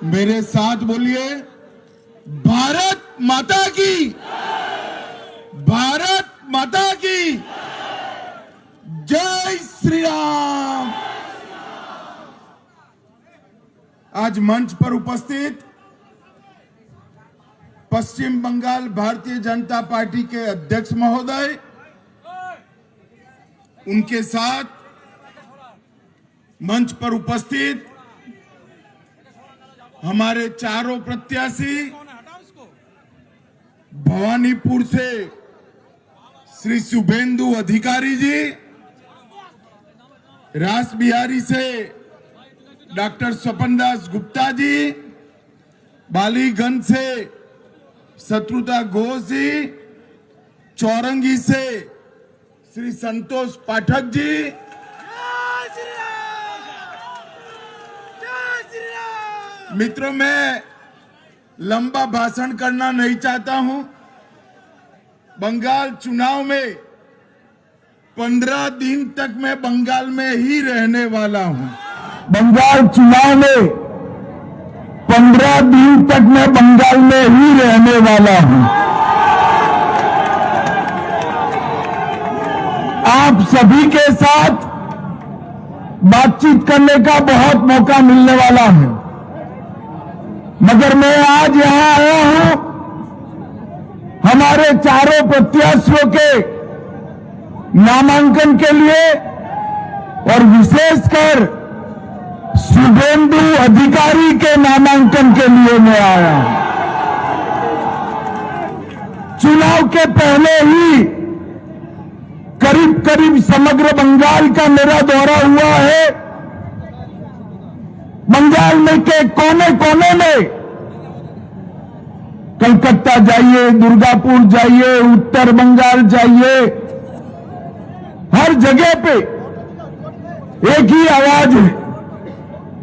मेरे साथ बोलिए, भारत माता की, भारत माता की जय श्री राम। आज मंच पर उपस्थित पश्चिम बंगाल भारतीय जनता पार्टी के अध्यक्ष महोदय, उनके साथ मंच पर उपस्थित हमारे चारों प्रत्याशी, भवानीपुर से श्री शुभेंदु अधिकारी जी, रास बिहारी से डॉक्टर स्वपन दास गुप्ता जी, बालीगंज से शत्रुता घोष जी, चौरंगी से श्री संतोष पाठक जी, मित्रों, मैं लंबा भाषण करना नहीं चाहता हूं। बंगाल चुनाव में 15 दिन तक मैं बंगाल में ही रहने वाला हूं। बंगाल चुनाव में 15 दिन तक मैं बंगाल में ही रहने वाला हूं। आप सभी के साथ बातचीत करने का बहुत मौका मिलने वाला है, मगर मैं आज यहां आया हूं हमारे चारों प्रत्याशियों के नामांकन के लिए, और विशेषकर शुभेंदु अधिकारी के नामांकन के लिए मैं आया हूं। चुनाव के पहले ही करीब करीब समग्र बंगाल का मेरा दौरा हुआ है। बंगाल में के कोने कोने में, कलकत्ता जाइए, दुर्गापुर जाइए, उत्तर बंगाल जाइए, हर जगह पे एक ही आवाज है,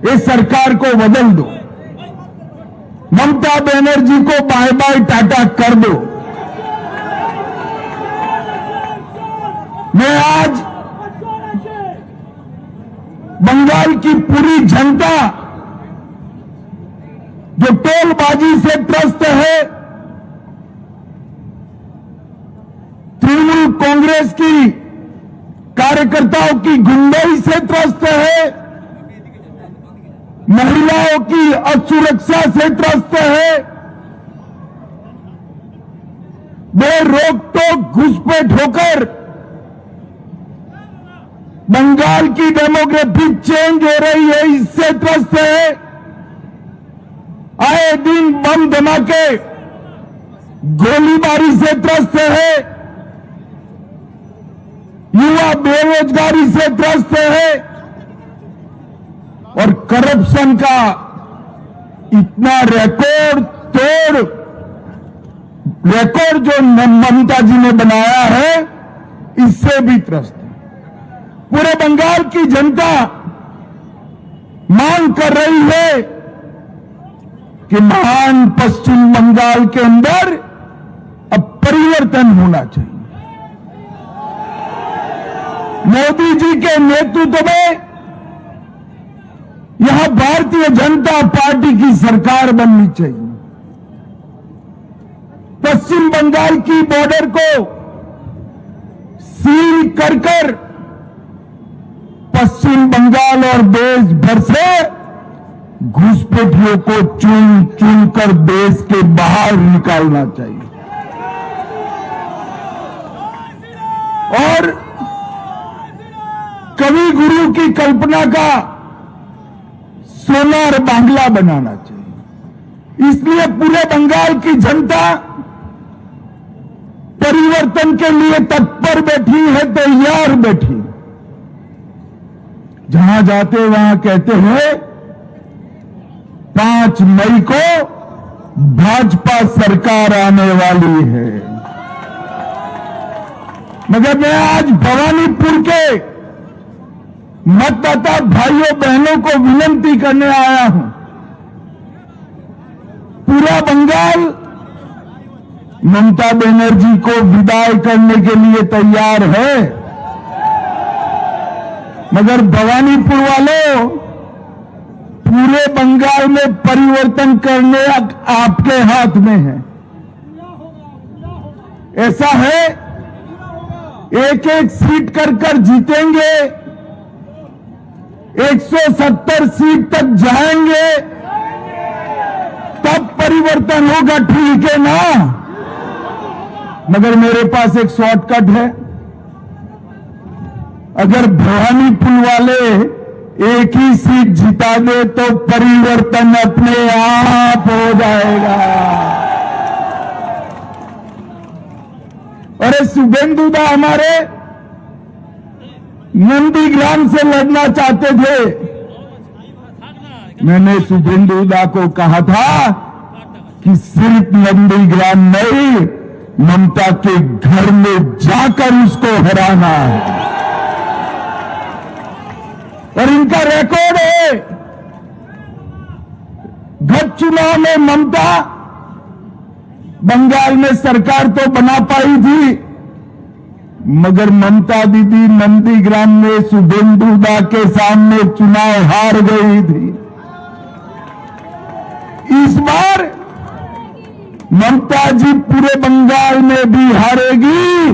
इस सरकार को बदल दो, ममता बनर्जी को बाय बाय टाटा कर दो। मैं आज बंगाल की पूरी जनता जो टोलबाजी से त्रस्त है, तृणमूल कांग्रेस की कार्यकर्ताओं की गुंडाई से त्रस्त है, महिलाओं की असुरक्षा से त्रस्त है, वे रोक टोक घुसपैठ होकर बंगाल की डेमोग्राफी चेंज हो रही है, इससे त्रस्त है। आए दिन बम धमाके, गोलीबारी से त्रस्त है, युवा बेरोजगारी से त्रस्त है, और करप्शन का इतना रिकॉर्ड जो ममता जी ने बनाया है, इससे भी त्रस्त है। पूरे बंगाल की जनता मांग कर रही है कि महान पश्चिम बंगाल के अंदर अब परिवर्तन होना चाहिए। मोदी जी के नेतृत्व में यहां भारतीय जनता पार्टी की सरकार बननी चाहिए। पश्चिम बंगाल की बॉर्डर को सील कर पश्चिम बंगाल और देश भर से घुसपैठियों को चुन चुन कर देश के बाहर निकालना चाहिए, और कवि गुरु की कल्पना का सोनार बांग्ला बनाना चाहिए। इसलिए पूरे बंगाल की जनता परिवर्तन के लिए तत्पर बैठी है, तैयार बैठी। जहां जाते वहां कहते हैं 5 मई को भाजपा सरकार आने वाली है, मगर मैं आज भवानीपुर के मतदाता भाइयों बहनों को विनती करने आया हूं। पूरा बंगाल ममता बनर्जी को विदाई करने के लिए तैयार है, मगर भवानीपुर वालों पूरे बंगाल में परिवर्तन करने आपके हाथ में है। ऐसा है, एक एक सीट कर जीतेंगे, 170 सीट तक जाएंगे, तब परिवर्तन होगा, ठीक है ना? मगर मेरे पास एक शॉर्टकट है। अगर भवानीपुर वाले एक ही सीट जिता दे तो परिवर्तन अपने आप हो जाएगा। अरे शुभेंदुदा हमारे नंदीग्राम से लड़ना चाहते थे। मैंने शुभेंदुदा को कहा था कि सिर्फ नंदीग्राम नहीं, ममता के घर में जाकर उसको हराना है। और इनका रिकॉर्ड है, गत चुनाव में ममता बंगाल में सरकार तो बना पाई थी, मगर ममता दीदी नंदीग्राम में शुभेंदुदा के सामने चुनाव हार गई थी। इस बार ममता जी पूरे बंगाल में भी हारेगी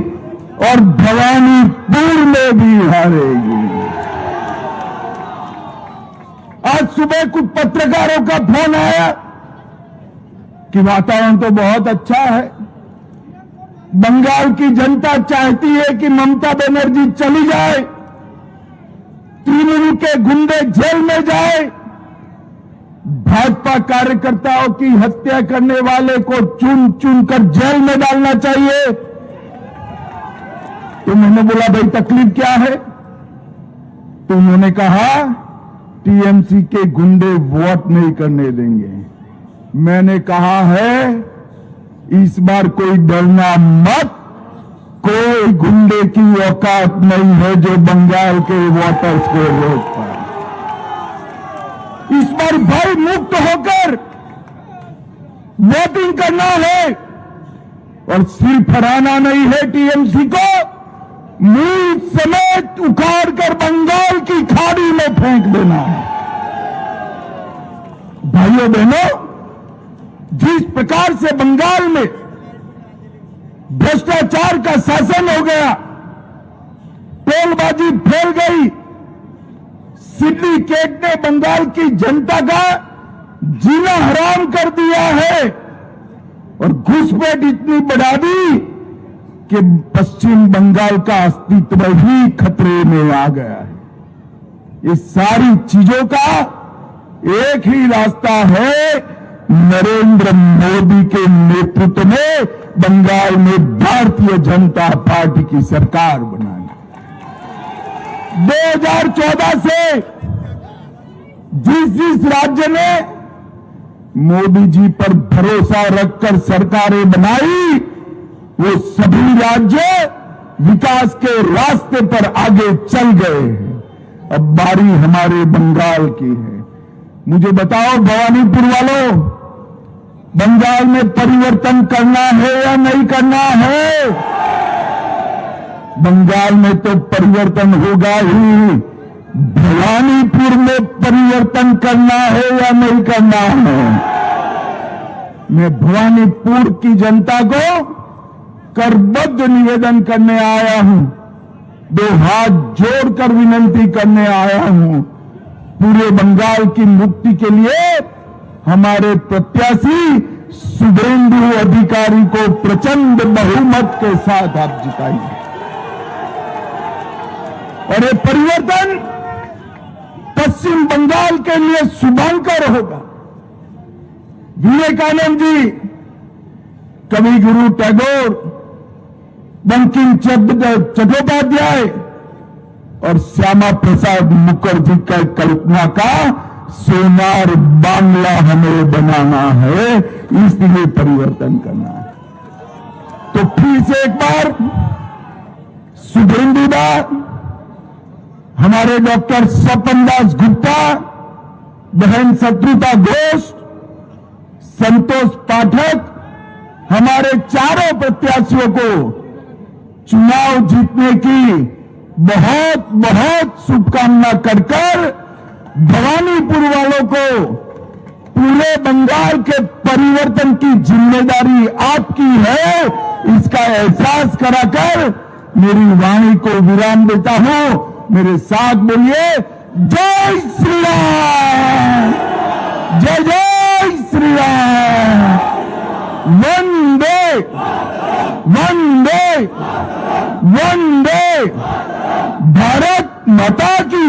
और भवानीपुर में भी हारेगी। आज सुबह कुछ पत्रकारों का फोन आया कि वातावरण तो बहुत अच्छा है, बंगाल की जनता चाहती है कि ममता बनर्जी चली जाए, तृणमूल के गुंडे जेल में जाए, भाजपा कार्यकर्ताओं की हत्या करने वाले को चुन चुन कर जेल में डालना चाहिए। तो मैंने बोला भाई तकलीफ क्या है? तो उन्होंने कहा टीएमसी के गुंडे वोट नहीं करने देंगे। मैंने कहा है इस बार कोई डरना मत, कोई गुंडे की औकात नहीं है जो बंगाल के वोटर्स को रोक पाए। इस बार भय मुक्त होकर वोटिंग करना है और सिर्फ हराना नहीं है टीएमसी को, मूल समेत उखाड़ कर बंगाल की खाड़ी में फेंक देना है। भाइयों बहनों, जिस प्रकार से बंगाल में भ्रष्टाचार का शासन हो गया, टोलबाजी फैल गई, सिंडिकेट ने बंगाल की जनता का जीना हराम कर दिया है और घुसपैठ इतनी बढ़ा दी कि पश्चिम बंगाल का अस्तित्व ही खतरे में आ गया है। ये सारी चीजों का एक ही रास्ता है, नरेंद्र मोदी के नेतृत्व में बंगाल में भारतीय जनता पार्टी की सरकार बनाना। 2014 से जिस राज्य ने मोदी जी पर भरोसा रखकर सरकारें बनाई, वो सभी राज्य विकास के रास्ते पर आगे चल गए हैं। अब बारी हमारे बंगाल की है। मुझे बताओ भवानीपुर वालों, बंगाल में परिवर्तन करना है या नहीं करना है? बंगाल में तो परिवर्तन होगा ही, भवानीपुर में परिवर्तन करना है या नहीं करना है? मैं भवानीपुर की जनता को करबद्ध निवेदन करने आया हूं, 2 हाथ जोड़कर विनंती करने आया हूं। पूरे बंगाल की मुक्ति के लिए हमारे प्रत्याशी शुभेंदु अधिकारी को प्रचंड बहुमत के साथ आप जिताइए और ये परिवर्तन पश्चिम बंगाल के लिए शुभंकर होगा। विवेकानंद जी, कवि गुरु टैगोर, बंकिम चट्टोपाध्याय और श्यामा प्रसाद मुखर्जी का कल्पना का सोनार बांग्ला हमें बनाना है, इसलिए परिवर्तन करना है। तो फिर से एक बार शुभेंदुदा, हमारे डॉक्टर स्वपन दास गुप्ता, बहन शत्रुता घोष, संतोष पाठक, हमारे चारों प्रत्याशियों को चुनाव जीतने की बहुत बहुत शुभकामना कर भवानीपुर वालों को पूरे बंगाल के परिवर्तन की जिम्मेदारी आपकी है, इसका एहसास कराकर मेरी वाणी को विराम देता हूं। मेरे साथ बोलिए, जय श्री राम, जय जय श्री राम, वंदे वंदे वंदे, भारत माता की।